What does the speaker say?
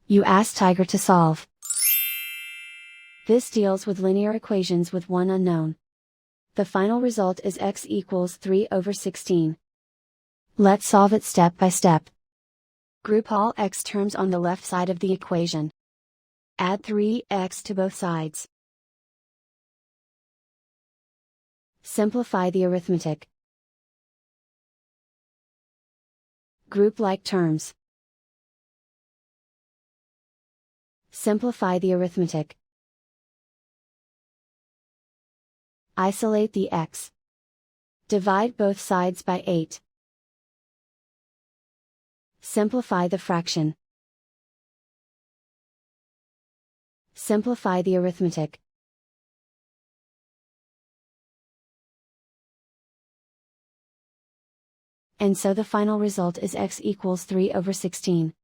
You ask Tiger to solve. This deals with linear equations with one unknown. The final result is x equals 3/16. Let's solve it step by step. Group all x terms on the left side of the equation. Add 3x to both sides. Simplify the arithmetic. Group like terms. Simplify the arithmetic. Isolate the x. Divide both sides by 8. Simplify the fraction. Simplify the arithmetic. And so the final result is x equals 3/16.